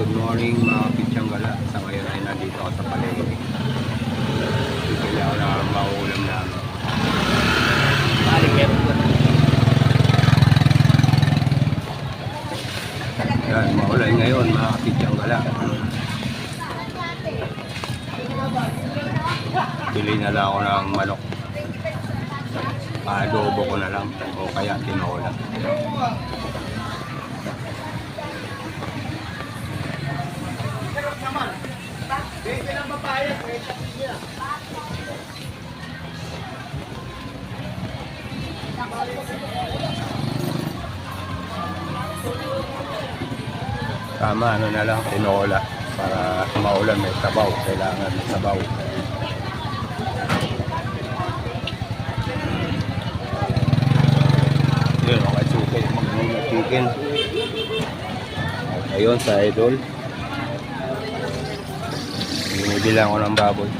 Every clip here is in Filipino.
Good morning mga Pitsanggala. Sa ngayon ay nandito ako sa palengke. Bibili ako na mauulam namin. Yan, maulan ngayon mga Pitsanggala. Bili na lang ako ng manok. Adobo ko na lang o kaya tinola. Tama, ano na lang, tinola para maulan may sabaw. Kailangan may sabaw. Yun, okay, suki, mag-muna chicken. Ayun, sa idol. Binibilang ko ng baboy.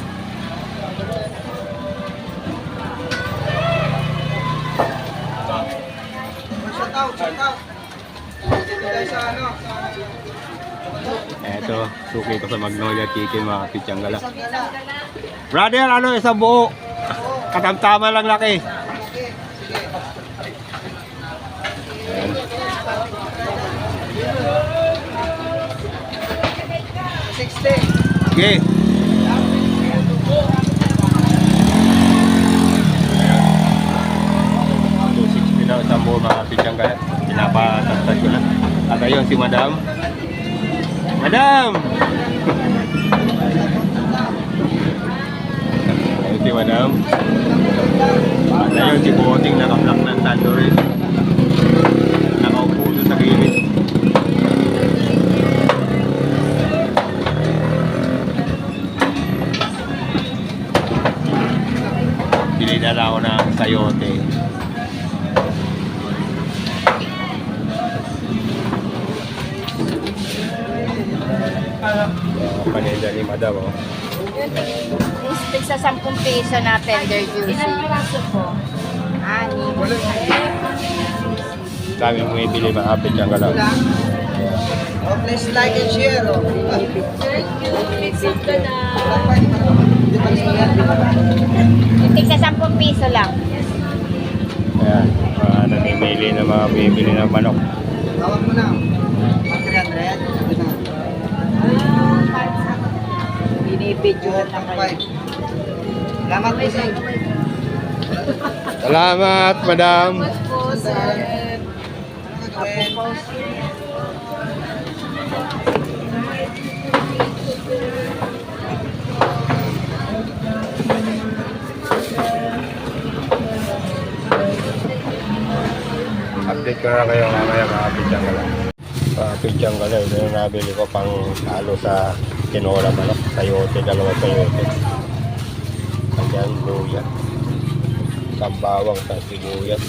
Eto, suki ko sa Magnolia Chicken mga Pitsanggala. Brother, ano, isang buo? Katamtama lang laki. Ayan. Okay. Na isang buo mga Pitsanggala. Pinapatagtag ko na. At ayun si Madam. Madam! Ayun si Madam. At ayun si Boting naka-block ng tandoori. Nakaupo doon sa gilid. Bili na lang ako ng sayote. Paninda ni Madam, oh. Stick sa 10 piso na tender juicy. Ilang piraso po? 6. Dami mo ibili mga Pitsanggala. Oh, please like and share. Oh. Thank you. Pizza ka na. Stick sa 10 piso lang. Ayan, mga namimili na mga bibili ng manok. Tawag mo na. 300. Binibidyohan na kayo. Salamat po sir. Salamat, Madam. Po, sir. Apo po, Update ko na kayo mamaya mga Pitsanggala. Mga Pitsanggala, ito yung nabili ko pang halo sa tinola manok. Sayote, 2 sayote. Ayan, luya. Sambawang sa sibuyas.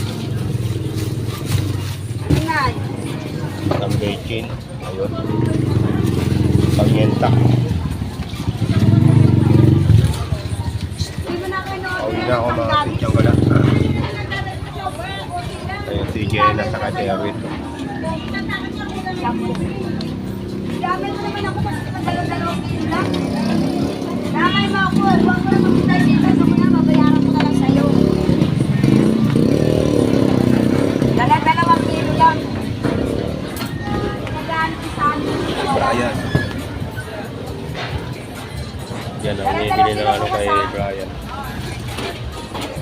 Ang bechin. Ayun. Pamienta. Pauwi na ako mga Pitsanggala. Ayun si Jenna sa Kaderwit. Gamit mo naman ako kasi madalawang kilo lang. Damay mo ako. Huwag ko na mag-start dito. So muna, mabayaran ko na lang sa'yo. 2 kilo lang. Nagano ko sa amin. Brian. Yan ang bibili ng ano kay Brian.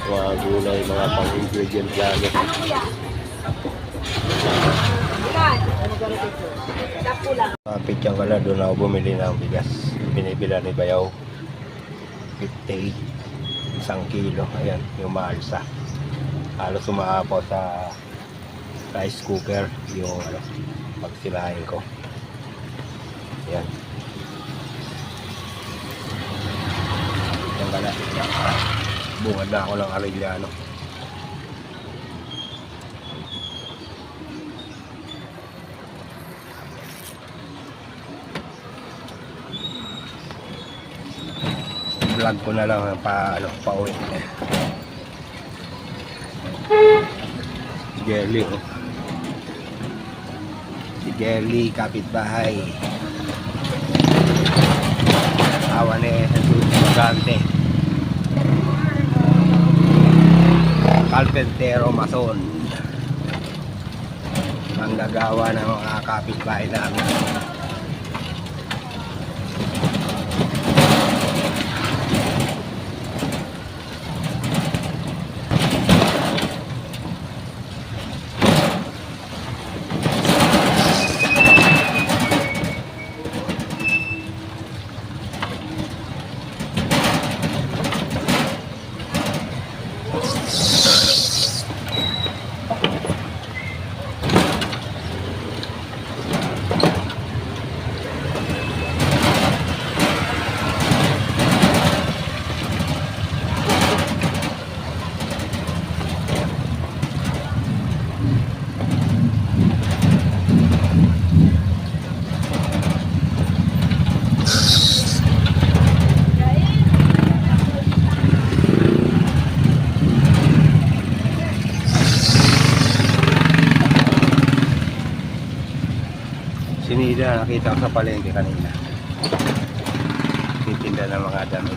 Mga gulay, mga pang-ingredient gamit. Ano kuya? Ilan? Dapo lang. Mga Pitsanggala, doon ako bumili ng bigas. Binibila ni Bayaw. 58. 1 kilo. Ayan, yung maalsa. Halos umaapaw sa rice cooker yung ano, pagsilahin ko. Ayan. Pitsanggala. Bungad na ako ng Arellano. Vlog ko na lang pa uwi. jelly, oh. Jelly, kapitbahay. Awa ni Jesus Magante. Carpentero Mason. Ang gagawa ng mga kapitbahay namin. Sinida, nakita ko sa palengke kanina. Titinda ng mga damit.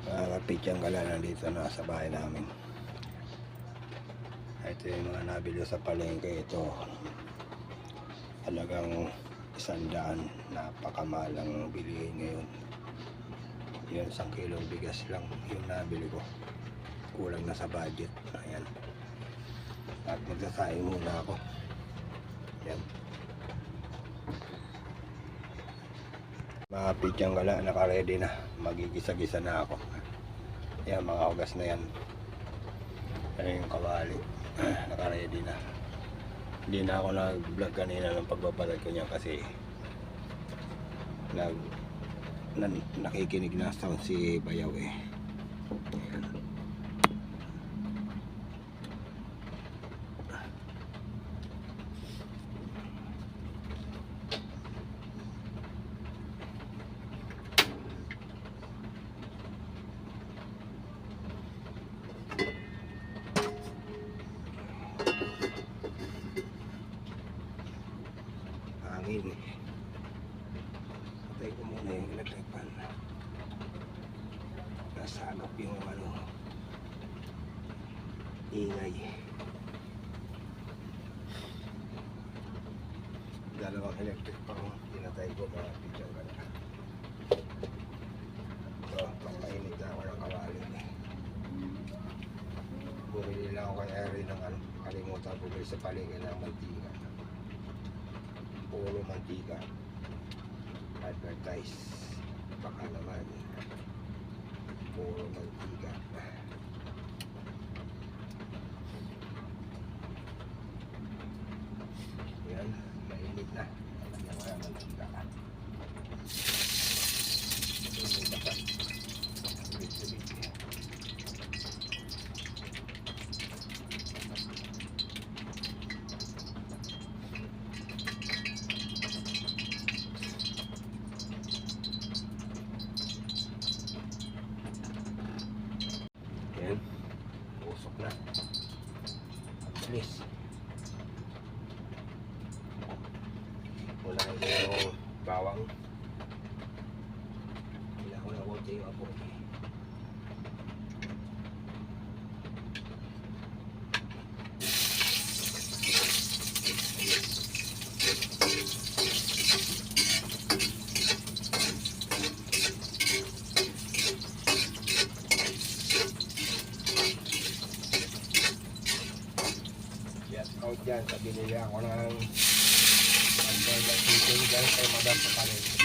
Kapit yung gala nandito na sa bahay namin. Ito yung mga nabili sa palengke. Ito talagang 100, napakamahal ang bilihin ngayon. Yun, 1 kilong bigas lang yung nabili ko, kulang na sa budget. Ayan, at magsasaing muna ako. Ayan, mga pityang gala, naka-ready na, magigisa-gisa na ako. Ayan, mga hugas na yan. Ayan yung kawali, naka-ready na. Hindi na ako nag-vlog kanina ng pagbabalad ko niya kasi nakikinig na sound si Bayaw eh. Ayan. Hangin eh. Patay ko muna yung electric fan. Nasagap yung ingay. Dalawang electric fan pinatay ko, mga picture ka na. So, pangmainit na ako ng kawali. Bumili lang ako kay Erin ng kalimutan bumili sa palengke ng mantika. Puro mantika. Advertise. Baka naman. Puro mantika. Yan. Mainit na. Yan kaya mantika. Mainit na pa. Sabit-sabit. Ayan, usok na. Bilis. Wala na yung bawang. Wala ko na konti yung apoy. Out dyan, sa binili ako ng pagbalag chicken dyan kay Madam sa palengke.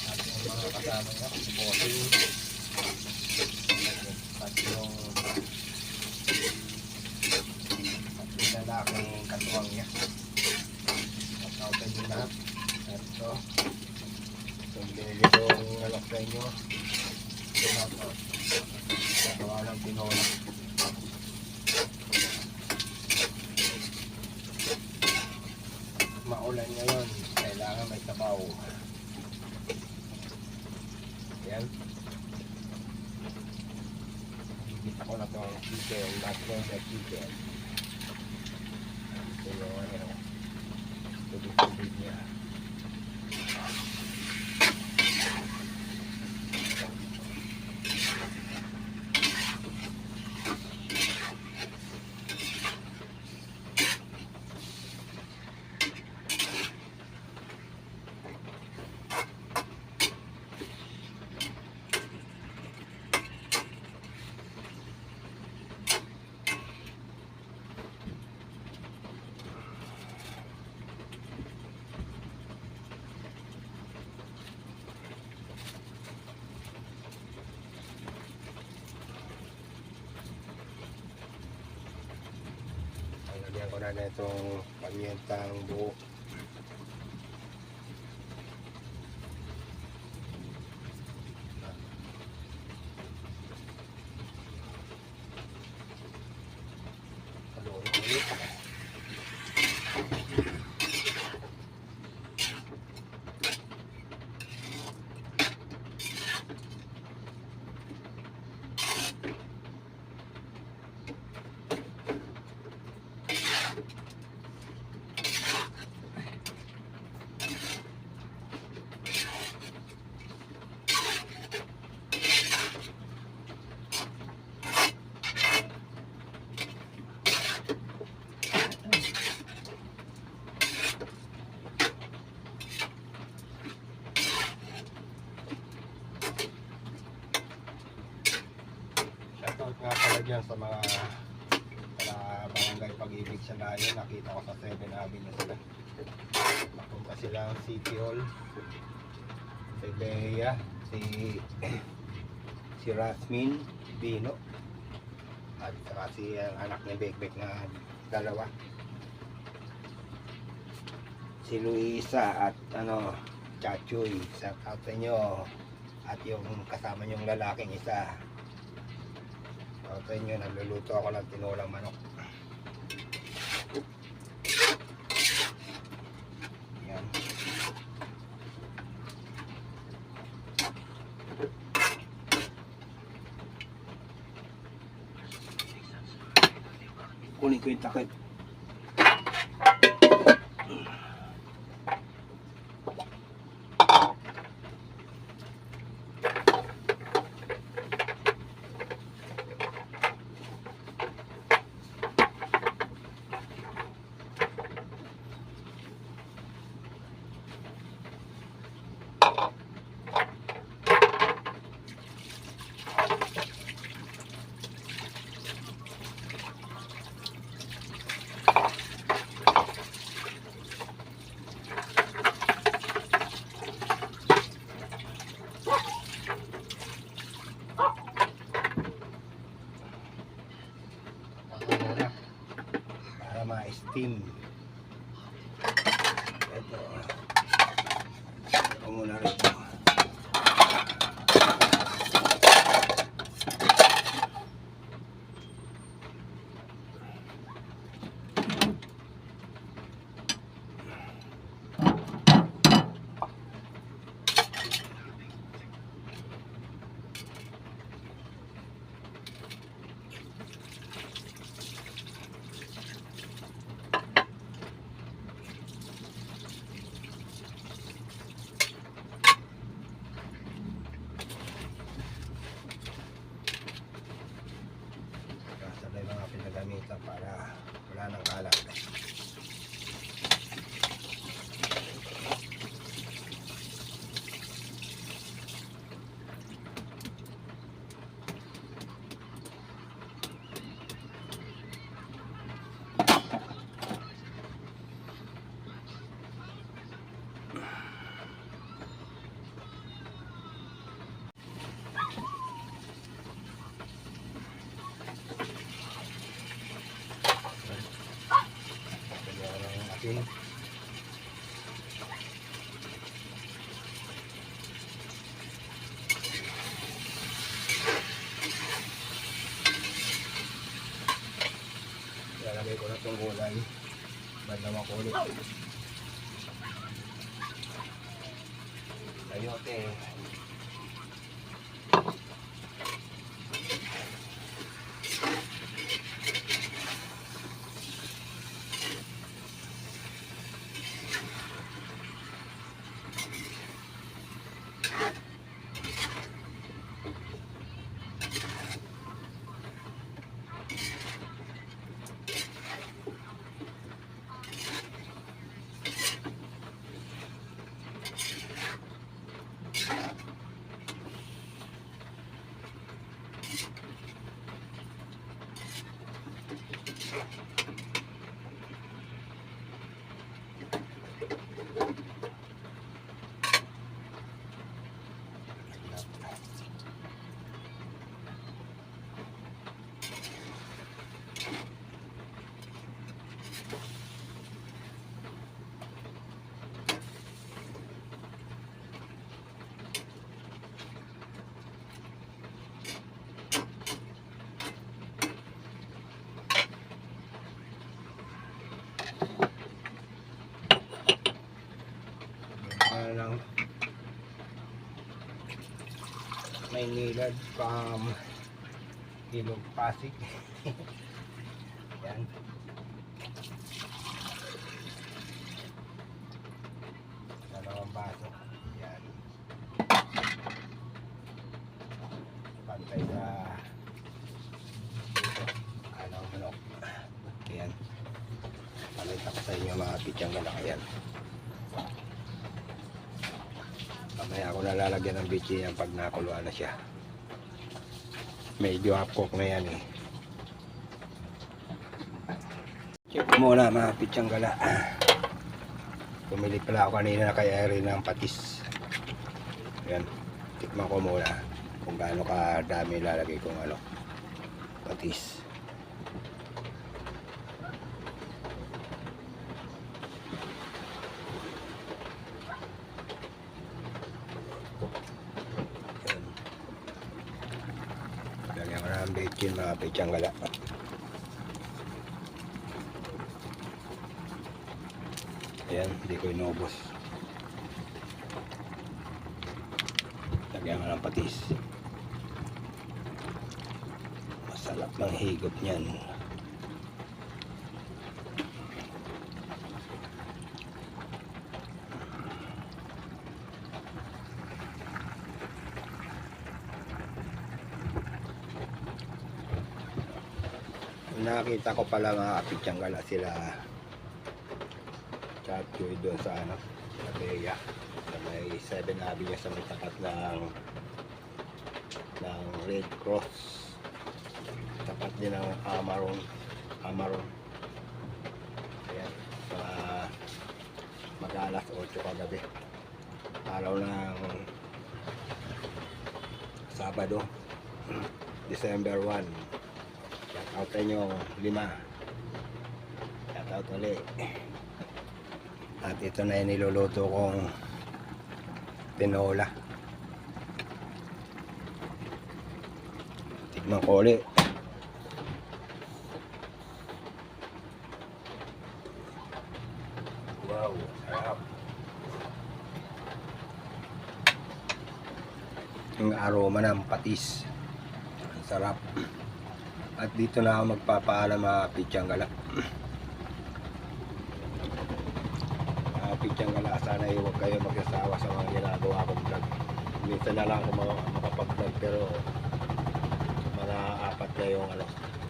At yung mga kasama niya, bossing at yung lalaking katuwang niya. At outan nyo lahat. At ito, yung binili kong alok sa inyo, nagawa ng tinola. maulan ngayon, kailangan may sabaw. Yan. Gigit ako na itong chicken, mushroom sa chicken. Ito yung ano, tubig niya. Lagyan ko na itong pamientang buo. Haluin ulit. Shoutout nga pala dyan sa mga barangay Pag-ibig sa Layo. Nakita ko sa 7 Avenue sila. Napunta sila ang City Hall. Si Bea, si Rasmin Bino, at saka si anak ni Bekbek na dalawa. Si Luisa at Chachoy, shout out sa inyo. At yung kasama nyong lalaking isa, shout out sa inyo. Nagluluto ako ng tinulang manok. Yan. Kunin ko yung takip. Para ma-steam. Ito. Ito muna rito. Sabay mga pinagamitan para wala nang kalat. Okay. Lalagay ko na itong gulay. Bandama ko ulit. Sayote. Lang Maynila from Ilog Pasig. Yan. Dalawang baso. Yan. Pantay sa manok. Yan. Palita ko sa inyo mga pityang galak. Yan. Mamaya ako nalalagyan ng bitchin yan pag nakuluan na siya. Medyo half-cook na yan eh. Check muna mga pityang gala. Pumili pala ako kanina na kay Irene ng patis. Yan. Tikman ko muna kung gaano kadami lalagay kong patis. Lagyan ko na ang bitchin mga pityang gala. Ayan, hindi ko inubos. Lagyan ko ng patis. Masarap ng higop niyan. Nakita ko pala mga pityang gala sila Chachoy doon sa sa Beya, sa may 7 Avenue sa may tapat ng Red Cross, tapat din ng Amaron. Ayan, mag-alas 8 kagabi, araw ng Sabado, December 1. Shout out sa inyo 5. Shout out ulit. At ito na yung niluluto kong tinola. Tikman ko ulit. Wow, sarap. Yung aroma ng patis. Ang sarap. At dito na ako magpapaalam mga pityang gala. Pityang gala, sana huwag kayo magsasawa sa mga ginagawa kong vlog. Minsan na lang ako makapag-vlog, pero mga 4 na yung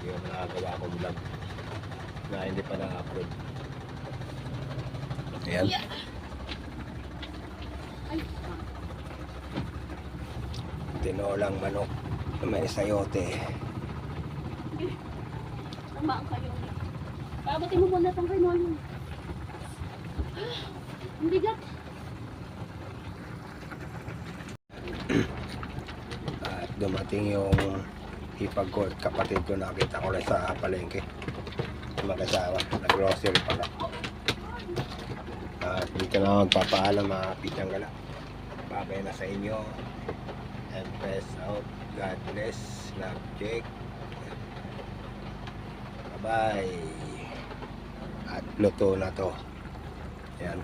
yung nagawa kong vlog na hindi pa na-upload. Ayan. Tinolang manok na may sayote. Tamaan kayo. Pabuti mo muna itong kainuan. Ang bigat. At dumating yung hipag ko at kapatid ko, nakita ko lang sa palengke. Mag-asawa, nag-grocery pala. At dito na magpapaalam mga pityang gala. Babay na sa inyo. And press out. God bless. Love, Jake. Bye. At luto na to. Yan.